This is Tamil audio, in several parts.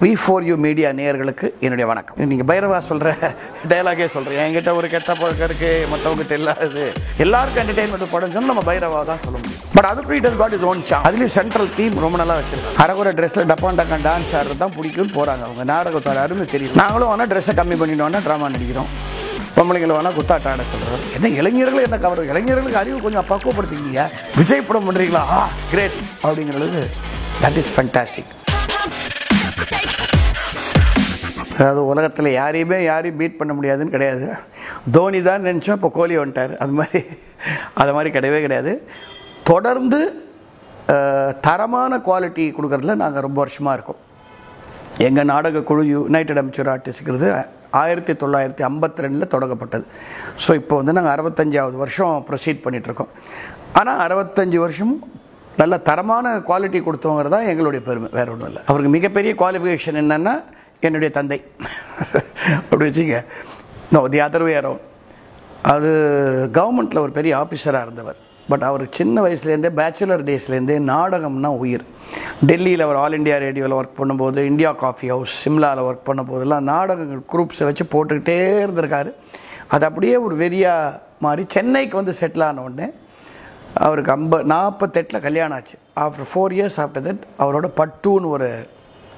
V4U மீடியா நேயர்களுக்கு என்னுடைய வணக்கம். நீங்கள் பைரவா சொல்கிற டைலாகே சொல்கிறேன். என்கிட்ட ஒரு கெட்ட பழக்கம் இருக்குது, மற்றவங்க இல்லாதது, எல்லாருக்கும் என்டர்டெயின்மெண்ட் படம் சொன்னால் நம்ம பைரவா தான் சொல்ல முடியும். பட் அதுக்கு it has got is own charm. அதுலேயும் சென்ட்ரல் தீம் ரொம்ப நல்லா வச்சிருக்காங்க. அரகுற ட்ரெஸ்ஸில் டப்பாண்டாக்கா டான்ஸ் ஆடுறது தான் பிடிக்கும்னு போகிறாங்க. அவங்க நாடகத்தோட அருமை தெரியும். நாங்களும் ஆனால் ட்ரெஸ்ஸை கம்மி பண்ணிட்டோன்னா ட்ராமா நடிக்கிறோம். பொம்பளைங்களை வேணால் குத்தாட்டம் ஆட சொல்கிறோம். என்ன இளைஞர்களும் என்ன கவர், இளைஞர்களுக்கு அறிவு கொஞ்சம் பக்குவப்படுத்திக்கிங்க. விஜய் படம் பண்ணுறீங்களா, கிரேட் அப்படிங்கிறது. That is fantastic. அதாவது உலகத்தில் யாரையும் பீட் பண்ண முடியாதுன்னு கிடையாது. தோனி தான் நினச்சோம், இப்போ கோலி வந்துட்டார். அது மாதிரி கிடையவே கிடையாது. தொடர்ந்து தரமான குவாலிட்டி கொடுக்குறதுல நாங்கள் ரொம்ப வருஷமாக இருக்கோம். எங்கள் நாடக குழு யுனைடெட் அமெச்சூர் ஆர்டிஸ்ட்ங்கிறது 1952 தொடங்கப்பட்டது. ஸோ இப்போ நாங்கள் 65வது வருஷம் ப்ரொசீட் பண்ணிகிட்ருக்கோம். ஆனால் 65 வருஷமும் நல்ல தரமான குவாலிட்டி கொடுத்தவங்கிறது தான் எங்களுடைய பெருமை, வேறு ஒன்றும் இல்லை. அவருக்கு மிகப்பெரிய குவாலிஃபிகேஷன் என்னென்னா என்னுடைய தந்தை அப்படி வச்சுங்க. The other way around. அது கவர்மெண்ட்டில் ஒரு பெரிய ஆஃபீஸராக இருந்தவர். பட் அவர் சின்ன வயசுலேருந்தே, பேச்சுலர் டேஸ்லேருந்தே நாடகம்னா உயிர். டெல்லியில் அவர் ஆல் இண்டியா ரேடியோவில் ஒர்க் பண்ணும்போது, இந்தியா காஃபி ஹவுஸ், சிம்லாவில் ஒர்க் பண்ணும்போதெல்லாம் நாடகங்கள் குரூப்ஸை வச்சு போட்டுக்கிட்டே இருந்திருக்காரு. அது அப்படியே ஒரு வெறியாக மாறி சென்னைக்கு செட்டில் ஆன உடனே அவருக்கு 48 கல்யாணம் ஆச்சு. ஆஃப்டர் 4 years ஆஃப்டர் தட் அவரோட பட்டுன்னு ஒரு,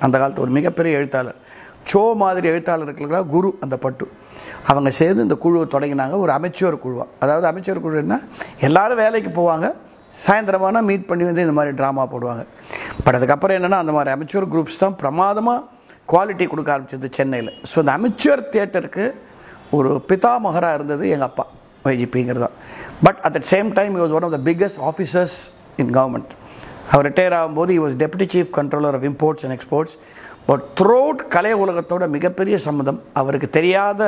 அந்த காலத்து ஒரு மிகப்பெரிய எழுத்தாளர், சோ மாதிரி எழுத்தாளர்களுக்கா குரு அந்த பட்டு, அவங்க சேர்ந்து இந்த குழுவை தொடங்கினாங்க. ஒரு அமைச்சர் குழுவாக. அதாவது அமைச்சர் குழுன்னா எல்லோரும் வேலைக்கு போவாங்க, சாயந்தரமான மீட் பண்ணி இந்த மாதிரி ட்ராமா போடுவாங்க. பட் அதுக்கப்புறம் என்னென்னா அந்த மாதிரி அமைச்சர் குரூப்ஸ் தான் பிரமாதமாக குவாலிட்டி கொடுக்க ஆரம்பிச்சது சென்னையில். ஸோ இந்த அமைச்சர் தியேட்டருக்கு ஒரு பிதாமகராக இருந்தது எங்கள் அப்பா YGPங்கிறது தான். But at the same time he was one of the biggest officers in government. அவர் ரிட்டையர் ஆகும்போது he was Deputy Chief Controller of Imports and Exports. But throughout கலை உலகத்தோட மிகப்பெரிய சம்மந்தம். அவருக்கு தெரியாத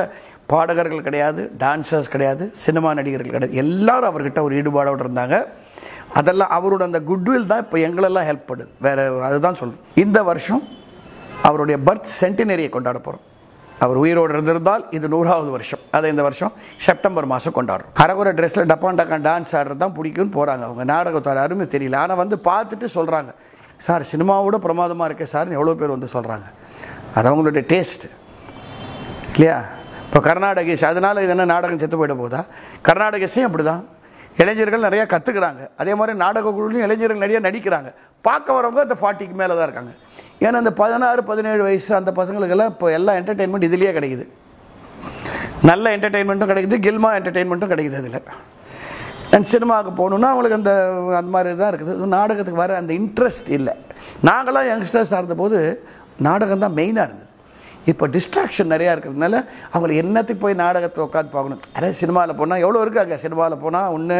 பாடகர்கள் கிடையாது, டான்சர்ஸ் கிடையாது, சினிமா நடிகர்கள் கிடையாது. எல்லோரும் அவர்கிட்ட ஒரு ஈடுபாடோடு இருந்தாங்க. அதெல்லாம் அவரோட அந்த குட்வில் தான் இப்போ எங்களெல்லாம் ஹெல்ப் பண்ணுது. வேறு அதுதான் சொல்லணும். இந்த வருஷம் அவருடைய பர்த் சென்டினரியை கொண்டாட போகிறோம். அவர் உயிரோடு இருந்திருந்தால் இது 100வது வருஷம். அதை இந்த வருஷம் செப்டம்பர் மாதம் கொண்டாடுறோம். அரகுற ட்ரெஸ்ஸில் டப்பாண்டாக்கா டான்ஸ் ஆடுறது தான் பிடிக்கும்னு போகிறாங்க. அவங்க நாடகத்தோட அருமை தெரியல. ஆனால் பார்த்துட்டு சொல்கிறாங்க, சார் சினிமாவோட பிரமாதமாக இருக்குது சார்னு எவ்வளோ பேர் சொல்கிறாங்க. அது அவங்களுடைய டேஸ்ட்டு இல்லையா? இப்போ கர்நாடக இசை, அதனால் இது என்ன நாடகம் செத்து போயிட போதா? கர்நாடக இசையும் அப்படி தான். இளைஞர்கள் நிறையா கற்றுக்குறாங்க. அதே மாதிரி நாடக குழுலையும் இளைஞர்கள் நிறையா நடிக்கிறாங்க. பார்க்க வரவங்க அந்த 40க்கு மேலே தான் இருக்காங்க. ஏன்னா அந்த 16-17 வயசு அந்த பசங்களுக்கெல்லாம் இப்போ எல்லா என்டர்டெயின்மெண்ட் இதுலேயே கிடைக்குது. நல்ல என்டர்டெயின்மெண்ட்டும் கிடைக்குது, கில்மா என்டர்டெயின்மெண்ட்டும் கிடைக்குது. அதில் அண்ட் சினிமாவுக்கு போகணுன்னா அவங்களுக்கு அந்த மாதிரி தான் இருக்குது. நாடகத்துக்கு வர அந்த இன்ட்ரெஸ்ட் இல்லை. நாங்களாம் யங்ஸ்டர்ஸாக இருந்தபோது நாடகம் தான் மெயினாக இருந்தது. இப்போ டிஸ்ட்ராக்ஷன் நிறையா இருக்கிறதுனால அவங்களுக்கு என்னத்துக்கு போய் நாடகத்தை உட்காந்து பார்க்கணும். அதே சினிமாவில் போனால் எவ்வளோ இருக்காங்க. சினிமாவில் போனால் ஒன்று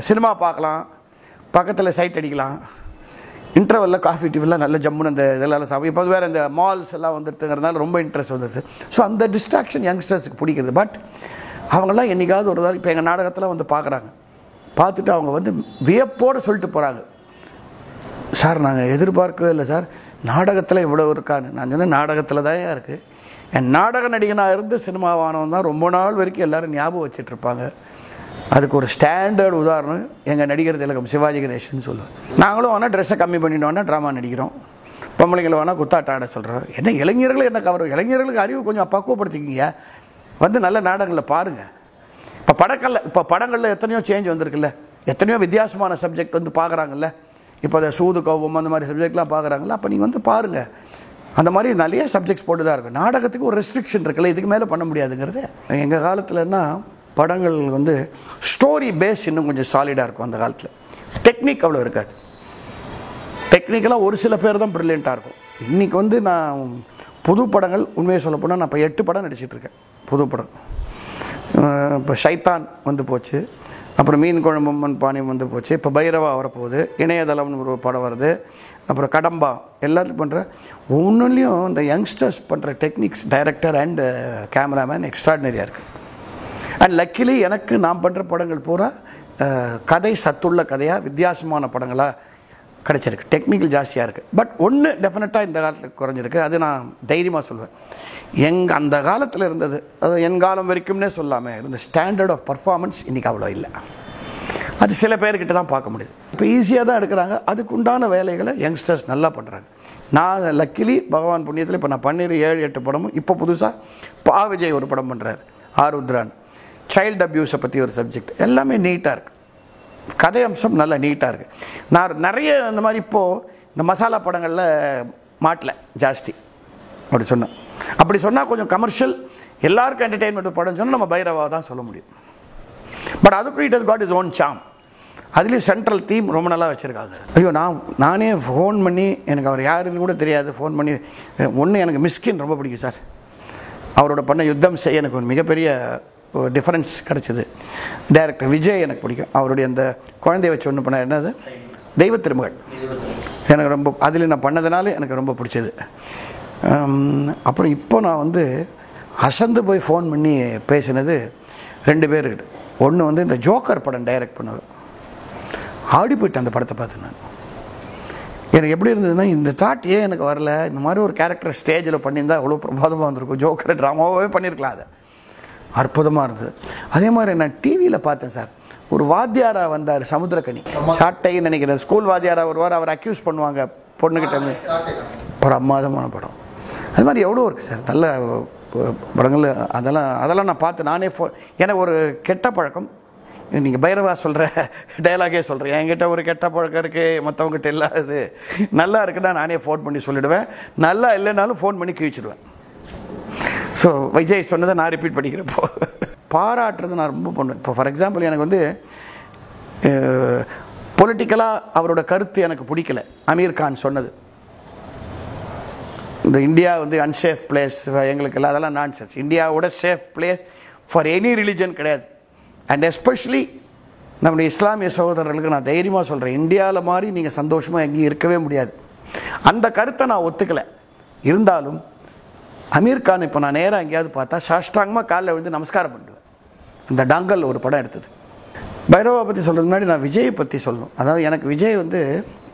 சினிமா பார்க்கலாம், பக்கத்தில் சைட் அடிக்கலாம், இன்டர்வெல்லில் காஃபி டிஃபெல்லாம் நல்ல ஜம்முன்னு அந்த இதெல்லாம் சாப்பிடும். இப்போ வேறு இந்த மால்ஸ் எல்லாம் வந்துடுதுங்கிறதுனால ரொம்ப இன்ட்ரெஸ்ட் வந்துடுது. ஸோ அந்த டிஸ்ட்ராக்ஷன் யங்ஸ்டர்ஸுக்கு பிடிக்கிறது. பட் அவங்களாம் என்றைக்காவது ஒரு நாள் இப்போ எங்கள் நாடகத்தில் பார்க்குறாங்க. பார்த்துட்டு அவங்க வியப்போடு சொல்லிட்டு போகிறாங்க, சார் நாங்கள் எதிர்பார்க்கவே இல்லை சார், நாடகத்தில் இவ்வளோ இருக்கான்னு. நான் சொன்னேன், நாடகத்தில் தான் இருக்குது. என் நாடக நடிகனாக இருந்து சினிமாவானவன் தான் ரொம்ப நாள் வரைக்கும் எல்லோரும் ஞாபகம் வச்சிட்ருப்பாங்க. அதுக்கு ஒரு ஸ்டாண்டர்ட் உதாரணம் எங்கள் நடிகர் திலகம் சிவாஜி கணேசன் சொல்லுவேன். நாங்களும் வேணால் ட்ரெஸ்ஸை கம்மி பண்ணிட்டோன்னா ட்ராமா நடிக்கிறோம். பொம்பளைங்களை வேணால் குத்தாட்டம் ஆட சொல்கிறோம். என்ன இளைஞர்களும் என்ன கவர், இளைஞர்களுக்கு அறிவு கொஞ்சம் பக்குவப்படுத்திக்கிங்க. நல்ல நாடகங்களில் பாருங்கள். இப்போ படங்களில் எத்தனையோ சேஞ்ச் வந்திருக்குல்ல, எத்தனையோ வித்தியாசமான சப்ஜெக்ட் பார்க்குறாங்கல்ல. இப்போ அதை சூது கோபம் அந்த மாதிரி சப்ஜெக்ட்லாம் பார்க்குறாங்கல்ல. அப்போ நீங்கள் பாருங்கள். அந்த மாதிரி நிறைய சப்ஜெக்ட்ஸ் போட்டு தான் இருக்கும். நாடகத்துக்கு ஒரு ரெஸ்ட்ரிக்ஷன் இருக்குல்ல, இதுக்கு மேலே பண்ண முடியாதுங்கிறது. எங்கள் காலத்துலன்னா படங்கள் ஸ்டோரி பேஸ் இன்னும் கொஞ்சம் சாலிடாக இருக்கும். அந்த காலத்தில் டெக்னிக் அவ்வளோ இருக்காது. டெக்னிக்கலாக ஒரு சில பேர் தான் ப்ரில்லியண்ட்டாக இருக்கும். இன்றைக்கி நான் புது படங்கள் உண்மையை சொல்ல போனால் நான் இப்போ 8 படம் நடிச்சிட்ருக்கேன். புது படம் இப்போ ஷைத்தான் போச்சு, அப்புறம் மீன் குழம்பம்மன் பாணியம் போச்சு, இப்போ பைரவா வரப்போகுது, இணையதளம்னு ஒரு படம் வருது, அப்புறம் கடம்பா, எல்லாத்துக்கும் பண்ணுற ஒன்றுலேயும் இந்த யங்ஸ்டர்ஸ் பண்ணுற டெக்னிக்ஸ், டைரக்டர் அண்ட் கேமராமேன் எக்ஸ்ட்ராடினரியாக இருக்குது. அண்ட் லக்கிலி எனக்கு நான் பண்ணுற படங்கள் பூரா கதை சத்துள்ள கதையாக வித்தியாசமான படங்களாக கிடச்சிருக்கு. டெக்னிக்கல் ஜாஸ்தியாக இருக்குது. பட் ஒன்று டெஃபினட்டாக இந்த காலத்தில் குறைஞ்சிருக்கு. அது நான் தைரியமாக சொல்லுவேன். அந்த காலத்தில் இருந்தது, அது என் காலம் வரைக்கும்னே சொல்லாமல் இருந்த ஸ்டாண்டர்ட் ஆஃப் பர்ஃபார்மன்ஸ் இன்றைக்கி அவ்வளோ இல்லை. அது சில பேர்கிட்ட தான் பார்க்க முடியுது. இப்போ ஈஸியாக தான் எடுக்கிறாங்க. அதுக்கு உண்டான வேலைகளை யங்ஸ்டர்ஸ் நல்லா பண்ணுறாங்க. நான் லக்கிலி பகவான் புண்ணியத்தில் இப்போ நான் பண்ணிடுற 7-8 படமும், இப்போ புதுசாக விஜய் ஒரு படம் பண்ணுறாரு, ஆருத்ரான், சைல்டு அப்யூஸை பற்றி ஒரு சப்ஜெக்ட், எல்லாமே நீட்டாக இருக்குது. கதை அம்சம் நல்லா நீட்டாக இருக்குது. நான் நிறைய இந்த மாதிரி இப்போது இந்த மசாலா படங்களில் மாட்டல ஜாஸ்தி அப்படி சொன்னேன். அப்படி சொன்னால் கொஞ்சம் கமர்ஷியல் எல்லாருக்கும் என்டர்டெயின்மெண்ட் படம் சொன்னால் நம்ம பைரவா தான் சொல்ல முடியும். பட் அதுக்கு it has got is own charm. அதுலேயும் சென்ட்ரல் தீம் ரொம்ப நல்லா வச்சுருக்காங்க. ஐயோ, நானே ஃபோன் பண்ணி, எனக்கு அவர் யாருன்னு கூட தெரியாது, ஃபோன் பண்ணி ஒன்று எனக்கு மிஸ்கின் ரொம்ப பிடிக்கும் சார். அவரோட பண்ண யுத்தம் செய்ய எனக்கு ஒரு மிகப்பெரிய டிஃப்ரென்ஸ் கிடச்சிது. டைரக்டர் விஜய் எனக்கு பிடிக்கும். அவருடைய அந்த குழந்தைய வச்சு ஒன்று பண்ண என்னது தெய்வ திருமகள் எனக்கு ரொம்ப, அதில் நான் பண்ணதுனால எனக்கு ரொம்ப பிடிச்சது. அப்புறம் இப்போ நான் அசந்து போய் ஃபோன் பண்ணி பேசினது 2 பேர்கிட்ட. ஒன்று இந்த ஜோக்கர் படம் டைரக்ட் பண்ணவர், ஆடி போயிட்டு அந்த படத்தை பார்த்து நான் எனக்கு எப்படி இருந்ததுன்னா, இந்த தாட் ஏன் எனக்கு வரல, இந்த மாதிரி ஒரு கேரக்டர் ஸ்டேஜில் பண்ணியிருந்தால் அவ்வளோ பிரமாதமாக வந்திருக்கும். ஜோக்கரை ட்ராமாவே பண்ணியிருக்கலாம், அது அற்புதமாக இருந்தது. அதே மாதிரி நான் டிவியில் பார்த்தேன் சார், ஒரு வாத்தியாராக வந்தார், சமுத்திரக்கனி சாட்டைன்னு நினைக்கிறேன், ஸ்கூல் வாத்தியாராக வருவார், அவர் அக்யூஸ் பண்ணுவாங்க பொண்ணுக்கிட்ட. பிரமாதமான படம். அது மாதிரி எவ்வளோ இருக்குது சார் நல்ல படங்கள். அதெல்லாம் நான் பார்த்து நானே எனக்கு ஒரு கெட்ட பழக்கம், நீங்கள் பைரவா சொல்கிற டைலாகே சொல்கிறேன், என்கிட்ட ஒரு கெட்ட பழக்கம் இருக்குது, மற்றவங்ககிட்ட இல்லாதது. நல்லா இருக்குன்னா நானே ஃபோன் பண்ணி சொல்லிவிடுவேன், நல்லா இல்லைனாலும் ஃபோன் பண்ணி கிழிச்சிடுவேன். ஸோ விஜய் சொன்னதை நான் ரிப்பீட் பண்ணிக்கிறப்போ பாராட்டுறது நான் ரொம்ப பண்ணுவேன். இப்போ ஃபார் எக்ஸாம்பிள் எனக்கு பொலிட்டிக்கலாக அவரோட கருத்து எனக்கு பிடிக்கல. அமீர் கான் சொன்னது, இந்த இந்தியா அன்சேஃப் பிளேஸ் எங்களுக்கெல்லாம், அதெல்லாம் நான்சென்ஸ். இந்தியாவோட safe place for any religion கிடையாது. அண்ட் எஸ்பெஷலி நம்முடைய இஸ்லாமிய சகோதரர்களுக்கு நான் தைரியமாக சொல்கிறேன், இந்தியாவில் மாதிரி நீங்கள் சந்தோஷமாக எங்கேயும் இருக்கவே முடியாது. அந்த கருத்தை நான் ஒத்துக்கலை. இருந்தாலும் அமீர் கான் இப்போ நான் நேராக எங்கேயாவது பார்த்தா சாஷ்டாங்கமாக காலில் விழுந்து நமஸ்காரம் பண்ணுவேன். அந்த டாங்கல் ஒரு படம் எடுத்தது. பைரவா பற்றி சொல்கிறது முன்னாடி நான் விஜயை பற்றி சொல்லணும். அதாவது எனக்கு விஜய்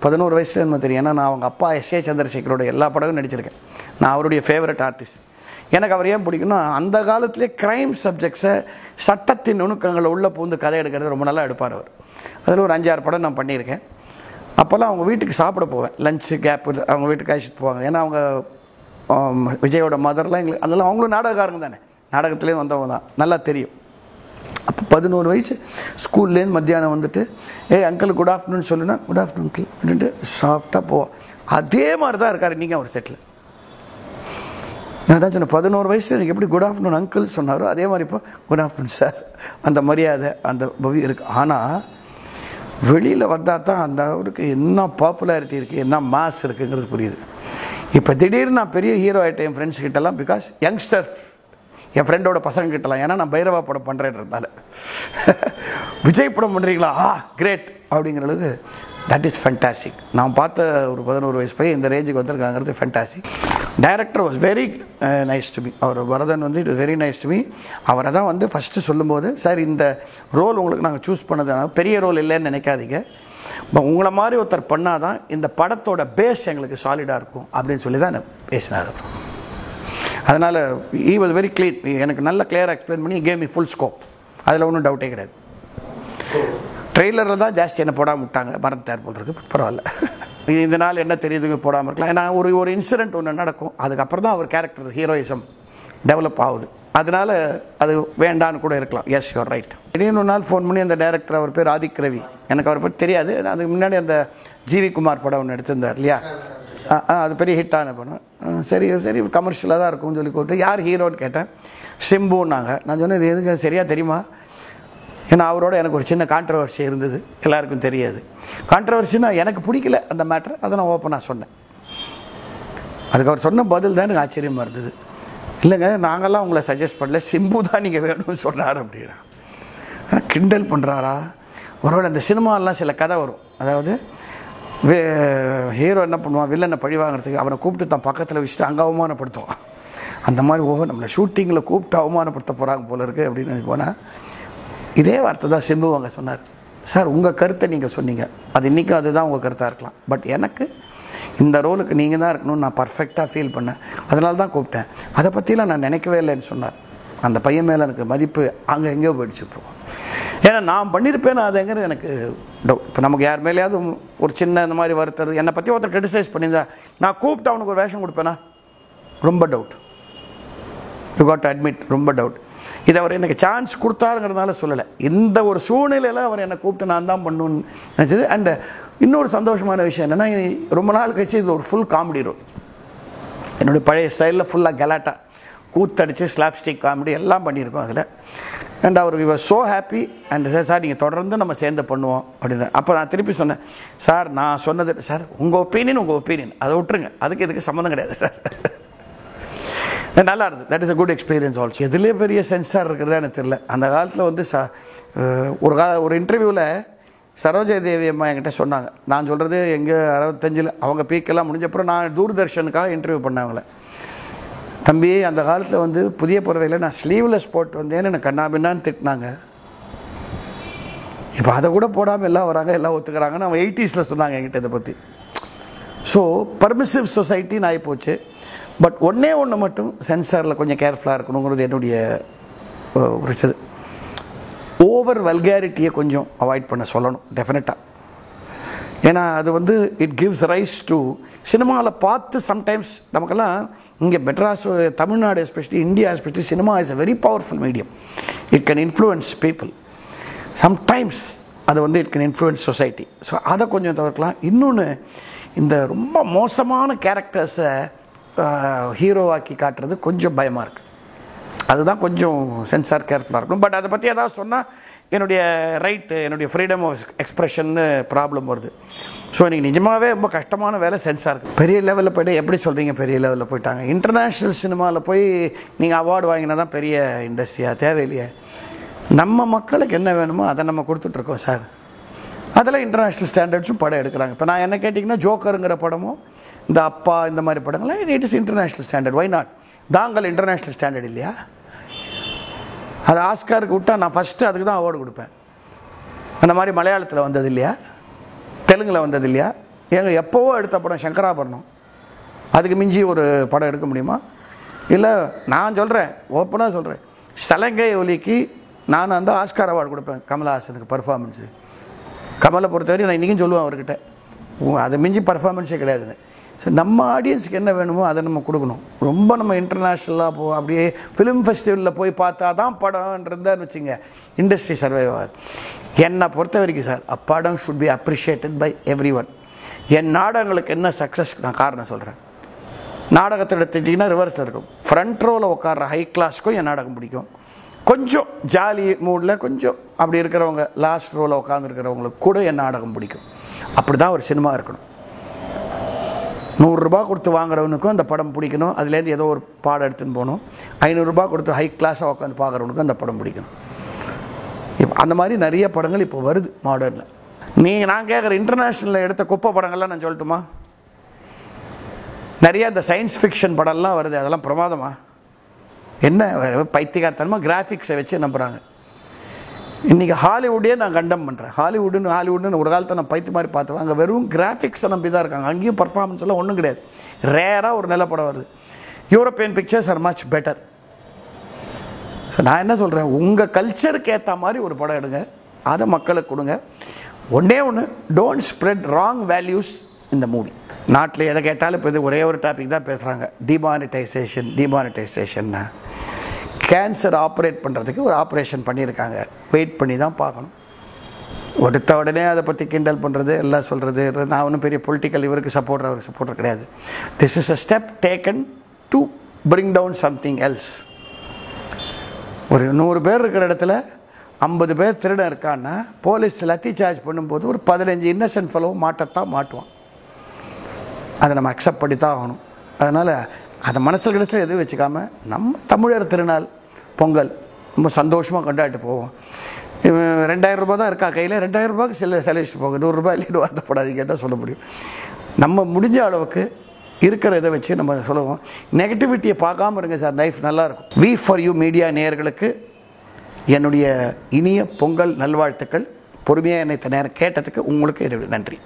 11 வயசுல என்ன தெரியும். ஏன்னா நான் அவங்க அப்பா S.A. சந்திரசேகரோட எல்லா படமும் நடிச்சிருக்கேன். நான் அவருடைய ஃபேவரட் ஆர்டிஸ்ட். எனக்கு அவர் ஏன் பிடிக்குன்னா, அந்த காலத்திலே க்ரைம் சப்ஜெக்ட்ஸை, சட்டத்தின் நுணுக்கங்களை உள்ளே பூந்து கதை எடுக்கிறது ரொம்ப நல்லா எடுப்பார் அவர். அதில் ஒரு 5-6 படம் நான் பண்ணியிருக்கேன். அப்போல்லாம் அவங்க வீட்டுக்கு சாப்பிட போவேன், லஞ்சு கேப் அவங்க வீட்டுக்கு அழைச்சிட்டு போவாங்க. ஏன்னா அவங்க விஜயோட மதர்லாம் எங்களுக்கு அதெல்லாம் அவங்களும் நாடகக்காரங்க தானே, நாடகத்துலேருந்து வந்தவங்க தான், நல்லா தெரியும். அப்போ 11 வயசு ஸ்கூல்லேருந்து மத்தியானம் அங்கிள் குட் ஆஃப்டர்நூன் சொல்லுன்னா, குட் ஆஃப்டர்நூன் அங்கிள் அப்படின்ட்டு சாஃப்டாக போவோம். அதே மாதிரி தான் இருக்கார் நீங்கள் அவர் செட்டில். நான் தான் சொன்னேன், 11 வயசில் எனக்கு எப்படி குட் ஆஃப்டர்நூன் அங்கிள் சொன்னாரோ அதே மாதிரி இப்போ குட் ஆஃப்டர்நூன் சார், அந்த மரியாதை அந்த பவி இருக்குது. ஆனால் வெளியில் வந்தால் தான் அந்த அவருக்கு என்ன பாப்புலாரிட்டி இருக்குது, என்ன மாஸ் இருக்குங்கிறது புரியுது. இப்போ திடீர்னு நான் பெரிய ஹீரோ ஆகிட்டேன் என் ஃப்ரெண்ட்ஸ் கிட்டலாம், பிகாஸ் யங்ஸ்டர் என் ஃப்ரெண்டோட பசங்க கிட்டலாம். ஏன்னா நான் பைரவா படம் பண்ணுறேன்றதால. விஜய் படம் பண்ணுறீங்களா, கிரேட் அப்படிங்கிற அளவுக்கு தட் இஸ் ஃபேண்டாஸ்டிக். நான் பார்த்த ஒரு 11 வயசு போய் இந்த ரேஞ்சுக்கு வந்திருக்காங்கிறது fantastic. Director was very nice to me. அவர் வரதன் it very nice to me. அவரை தான் ஃபஸ்ட்டு சொல்லும்போது, சார் இந்த ரோல் உங்களுக்கு நாங்கள் சூஸ் பண்ணதுனால பெரிய ரோல் இல்லைன்னு நினைக்காதீங்க, இப்போ உங்களை மாதிரி ஒருத்தர் பண்ணால் தான் இந்த படத்தோட பேஸ் எங்களுக்கு சாலிடாக இருக்கும் அப்படின்னு சொல்லி தான் பேசினார். அதனால் ஈ வாஸ் வெரி கிளீன். எனக்கு நல்ல கிளியராக எக்ஸ்பிளைன் பண்ணி கேம் ஃபுல் ஸ்கோப். அதில் ஒன்றும் டவுட்டே கிடையாது. ட்ரெய்லரில் தான் ஜாஸ்தி என்ன போடாமல் விட்டாங்க, மறந்துட்டார் போல் இருக்குது. பரவாயில்ல, இதனால் என்ன தெரியுதுங்க போடாமல் இருக்கலாம். ஏன்னா ஒரு இன்சிடென்ட் ஒன்று நடக்கும், அதுக்கப்புறம் தான் அவர் கேரக்டர் ஹீரோயிசம் டெவலப் ஆகுது. அதனால் அது வேண்டான்னு கூட இருக்கலாம். Yes, you're right. திடீர்னு ஒரு நாள் ஃபோன் பண்ணி அந்த டைரக்டர், அவர் பேர் ஆதிக் ரவி, எனக்கு அவர் பற்றி தெரியாது. அதுக்கு முன்னாடி அந்த ஜிவி குமார் படம் ஒன்று எடுத்திருந்தார் இல்லையா, அது பெரிய ஹிட்டான படம். சரி கமர்ஷியலாக தான் இருக்கும்னு சொல்லி கூப்பிட்டு, யார் ஹீரோன்னு கேட்டேன். சிம்புன்னாங்க. நான் சொன்னேன், இது எதுக்கு சரியாக தெரியுமா? ஏன்னா அவரோட எனக்கு ஒரு சின்ன கான்ட்ரவர்சி இருந்தது, எல்லாருக்கும் தெரியாது. கான்ட்ரவர்சின்னா எனக்கு பிடிக்கல அந்த மேட்ரு, அதை நான் ஓப்பனாக சொன்னேன். அதுக்கு அவர் சொன்ன பதில் தான் எனக்கு ஆச்சரியமாக இருந்தது. இல்லைங்க, நாங்கள்லாம் உங்களை சஜஸ்ட் பண்ணல, சிம்பு தான் நீங்கள் வேணும்னு சொன்னார் அப்படின்னா. கிண்டல் பண்ணுறாரா? ஒருவேளை அந்த சினிமாலாம் சில கதை வரும், அதாவது ஹீரோ என்ன பண்ணுவான், வில்லனை பழி வாங்குறதுக்கு அவனை கூப்பிட்டு தான் பக்கத்தில் வச்சுட்டு அங்கே அவமானப்படுத்துவான். அந்த மாதிரி நம்மளை ஷூட்டிங்கில் கூப்பிட்டு அவமானப்படுத்த போகிறாங்க போல இருக்குது அப்படின்னு எனக்கு போனால், இதே வார்த்தை தான் சிம்பு அங்கே சொன்னார். சார், உங்கள் கருத்தை நீங்கள் சொன்னீங்க, அது இன்றைக்கும் அதுதான் உங்கள் கருத்தாக இருக்கலாம், பட் எனக்கு இந்த ரோலுக்கு நீங்கள் தான் இருக்கணும்னு நான் பர்ஃபெக்டாக ஃபீல் பண்ணேன், அதனால தான் கூப்பிட்டேன், அதை பற்றிலாம் நான் நினைக்கவே இல்லைன்னு சொன்னார். அந்த பையன் மேலே எனக்கு மதிப்பு அங்கே எங்கேயோ போயிடுச்சு. இப்போ ஏன்னா நான் பண்ணியிருப்பேன்னு அதுங்கிறது எனக்கு டவுட். இப்போ நமக்கு யார் மேலேயாவது ஒரு சின்ன இந்த மாதிரி வருத்துறது, என்னை பற்றி ஒருத்தர் கிரிட்டிசைஸ் பண்ணியிருந்தா நான் கூப்பிட்டு அவனுக்கு ஒரு வேஷம் கொடுப்பேனா? ரொம்ப doubt. You got to admit, ரொம்ப டவுட். இதை அவர் எனக்கு சான்ஸ் கொடுத்தாருங்கிறதுனால சொல்லலை, இந்த ஒரு சூழ்நிலையில் அவர் என்னை கூப்பிட்டு நான் தான் பண்ணணும்னு நினச்சது. அண்டு இன்னொரு சந்தோஷமான விஷயம் என்னென்னா, ரொம்ப நாள் கழிச்சு இதில் ஒரு ஃபுல் காமெடி ரோல், என்னுடைய பழைய ஸ்டைலில் ஃபுல்லாக கலாட்டா கூத்தடிச்சு ஸ்லாப்ஸ்டிக் காமெடி எல்லாம் பண்ணியிருக்கோம் அதில். அண்ட் அவர் we were so happy. And sir நீங்கள் தொடர்ந்து நம்ம சேர்ந்து பண்ணுவோம் அப்படின்னு. அப்போ நான் திருப்பி சொன்னேன், சார் நான் சொன்னது சார் உங்கள் ஒப்பீனியன் அதை விட்டுருங்க, அதுக்கு இதுக்கு சம்மந்தம் கிடையாது சார். நல்லா இருந்தது. That is a good experience also. எதுலேயே பெரிய சென்சார் இருக்கிறதா எனக்கு தெரியல. அந்த காலத்தில் வந்து ஒரு இன்டர்வியூவில் சரோஜா தேவி அம்மா என்கிட்ட சொன்னாங்க, நான் சொல்கிறது எங்கள் 65 அவங்க பீக்கெல்லாம் முடிஞ்சப்பறம் நான் தூர்தர்ஷனுக்காக இன்டர்வியூ பண்ணவங்கள, தம்பி அந்த காலத்தில் வந்து புதிய பறவையில் நான் ஸ்லீவ்லெஸ் போட்டு வந்தேன்னு எனக்கு கண்ணாபின்னான்னு திட்டினாங்க. இப்போ அதை கூட போடாமல் எல்லாம் வராங்க, எல்லாம் ஒத்துக்கிறாங்கன்னு அவங்க 80s சொன்னாங்க என்கிட்ட இதை பற்றி. ஸோ பர்மிசிவ் சொசைட்டின்னு ஆகிப்போச்சு. பட் ஒன்றே மட்டும் சென்சாரில் கொஞ்சம் கேர்ஃபுல்லாக இருக்கணுங்கிறது என்னுடைய ஒரு இது. ஓவர் வல்கேரிட்டியை கொஞ்சம் அவாய்ட் பண்ண சொல்லணும் டெஃபினட்டாக. ஏன்னா அது வந்து இட் கிவ்ஸ் ரைஸ் டு சினிமாவில் பார்த்து சம்டைம்ஸ் நமக்கெல்லாம் இங்கே Madras, Tamil Nadu especially, India especially, cinema is a very powerful medium. It can influence people. Sometimes அது வந்து it can influence society. So அதை கொஞ்சம் தவிர்க்கலாம். இன்னொன்று, இந்த ரொம்ப மோசமான கேரக்டர்ஸை ஹீரோவாக்கி காட்டுறது கொஞ்சம் பயமாக இருக்குது. அதுதான் கொஞ்சம் சென்சார் கேர்ஃபுல்லாக இருக்கணும். பட் அதை பற்றி ஏதாவது சொன்னால் என்னுடைய ரைட்டு, என்னுடைய ஃப்ரீடம் ஆஃப் எக்ஸ்ப்ரெஷன்னு ப்ராப்ளம் வருது. ஸோ எனக்கு நிஜமாகவே ரொம்ப கஷ்டமான வேலை சென்சார் இருக்குது. பெரிய லெவலில் போய்ட்டு எப்படி சொல்கிறீங்க, பெரிய லெவலில் போயிட்டாங்க. இன்டர்நேஷ்னல் சினிமாவில் போய் நீங்கள் அவார்டு வாங்கினா தான் பெரிய இண்டஸ்ட்ரியாக? தேவையில்லையே. நம்ம மக்களுக்கு என்ன வேணுமோ அதை நம்ம கொடுத்துட்ருக்கோம் சார். அதில் இன்டர்நேஷ்னல் ஸ்டாண்டர்ட்ஸும் படம் எடுக்கிறாங்க. இப்போ நான் என்ன கேட்டிங்கன்னா, ஜோக்கருங்கிற படமும் இந்த அப்பா இந்த மாதிரி படங்கள்லாம் it is international standard. Why not? தாங்கள் இன்டர்நேஷ்னல் ஸ்டாண்டர்ட் இல்லையா? அது ஆஸ்காருக்கு விட்டால் நான் ஃபஸ்ட்டு அதுக்கு தான் அவார்டு கொடுப்பேன். அந்த மாதிரி மலையாளத்தில் வந்தது இல்லையா, தெலுங்கில் வந்தது இல்லையா? எங்கள் எப்போவோ எடுத்த படம் சங்கராபரணம், அதுக்கு மிஞ்சி ஒரு படம் எடுக்க முடியுமா? இல்லை, நான் சொல்கிறேன், ஓப்பனாக சொல்கிறேன், சலங்கை ஒலிக்கு நான் அந்த ஆஸ்கார் அவார்டு கொடுப்பேன் கமல்ஹாசனுக்கு பர்ஃபார்மன்ஸு. கமலை பொறுத்தவரை நான் இன்றைக்கும் சொல்லுவேன் அவர்கிட்ட, அதை மிஞ்சி பர்ஃபார்மன்ஸே கிடையாதுன்னு. ஸோ நம்ம ஆடியன்ஸுக்கு என்ன வேணுமோ அதை நம்ம கொடுக்கணும். ரொம்ப நம்ம இன்டர்நேஷ்னலாக அப்படியே ஃபிலிம் ஃபெஸ்டிவலில் போய் பார்த்தா தான் படம்ன்றதான்னு வச்சுங்க, இண்டஸ்ட்ரி சர்வைவ் ஆகுது. என்னை பொறுத்த வரைக்கும் சார், அ படம் should be appreciated by everyone. என் நாடகங்களுக்கு என்ன சக்ஸஸ் நான் காரணம் சொல்கிறேன். நாடகத்தை எடுத்துட்டிங்கன்னா ரிவர்ஸில் இருக்கும். ஃப்ரண்ட் ரோவில் உட்கார்ற ஹை கிளாஸ்க்கும் என் நாடகம் பிடிக்கும். கொஞ்சம் ஜாலி மூடில் கொஞ்சம் அப்படி இருக்கிறவங்க, லாஸ்ட் ரோவில் உட்காந்துருக்கிறவங்களுக்கு கூட என் நாடகம் பிடிக்கும். அப்படி தான் ஒரு சினிமா இருக்கணும். 100 ரூபா கொடுத்து வாங்குறவனுக்கும் அந்த படம் பிடிக்கணும், அதுலேருந்து ஏதோ ஒரு பாடம் எடுத்துன்னு போகணும். 500 ரூபா கொடுத்து ஹை கிளாஸாக உட்காந்து பார்க்குறவனுக்கும் அந்த படம் பிடிக்கணும். இப்போ அந்த மாதிரி நிறைய படங்கள் இப்போ வருது மாடர்னில். நான் கேட்குற இன்டர்நேஷ்னலில் எடுத்த குப்பை படங்கள்லாம் நான் சொல்லட்டுமா? நிறையா இந்த சயின்ஸ் ஃபிக்ஷன் படம்லாம் வருது, அதெல்லாம் பிரமாதமா? என்ன பைத்தியகாரத்தனமாக கிராஃபிக்ஸை வச்சு நம்புகிறாங்க. இன்றைக்கி ஹாலிவுட்டே நான் கண்டம் பண்ணுறேன். ஹாலிவுட்னு ஒரு காலத்தை நான் பைத்து மாதிரி பார்த்தேன். அங்கே வெறும் கிராஃபிக்ஸை நம்பி தான் இருக்காங்க. அங்கேயும் பர்ஃபார்மன்ஸ் எல்லாம் ஒன்றும் கிடையாது. ரேராக ஒரு நல்ல படம் வருது. European pictures are much better. So நான் என்ன சொல்கிறேன், உங்கள் கல்ச்சருக்கு ஏற்ற மாதிரி ஒரு படம் எடுங்க, அதை மக்களுக்கு கொடுங்க. ஒன்றே டோன்ட் ஸ்ப்ரெட் ராங் வேல்யூஸ் இந்த மூவி. நாட்டில் எதை கேட்டாலும் இப்போ இது ஒரே ஒரு டாபிக் தான் பேசுகிறாங்க, டிமானிட்டைசேஷன். கேன்சர் ஆப்ரேட் பண்ணுறதுக்கு ஒரு ஆப்ரேஷன் பண்ணியிருக்காங்க, வெயிட் பண்ணி தான் பார்க்கணும். எடுத்த உடனே அதை பற்றி கிண்டல் பண்ணுறது, எல்லாம் சொல்கிறது. நான் ஒன்றும் பெரிய பொலிட்டிக்கல் இவருக்கு சப்போர்ட்டர் கிடையாது. This is a step taken to bring down something else. ஒரு 100 பேர் இருக்கிற இடத்துல 50 பேர் திருடன் இருக்கான்னா போலீஸ் லத்தி சார்ஜ் பண்ணும்போது ஒரு 15 இன்னசென்ட் ஃபெலோ மாட்டுவான். அதை நம்ம அக்செப்ட் பண்ணி தான் ஆகணும். அதனால் அதை மனசில் கிடச்சில் எதுவும் வச்சுக்காமல் நம்ம தமிழர் திருநாள் பொங்கல் ரொம்ப சந்தோஷமாக கொண்டாடிட்டு போவோம். 2000 ரூபா தான் இருக்கா கையில், 2000 ரூபாய்க்கு செலவிச்சுட்டு போங்க, 100 ரூபாய் இல்லைன்னு வருத்தப்படாதீங்க தான் சொல்ல முடியும். நம்ம முடிஞ்ச அளவுக்கு இருக்கிற இதை வச்சு நம்ம சொல்லுவோம். நெகட்டிவிட்டியை பார்க்காம இருங்க சார், லைஃப் நல்லாயிருக்கும். வி ஃபார் யூ மீடியா நேயர்களுக்கு என்னுடைய இனிய பொங்கல் நல்வாழ்த்துக்கள். பொறுமையாக என்னை நேரம் கேட்டதுக்கு உங்களுக்கு என்னுடைய நன்றி.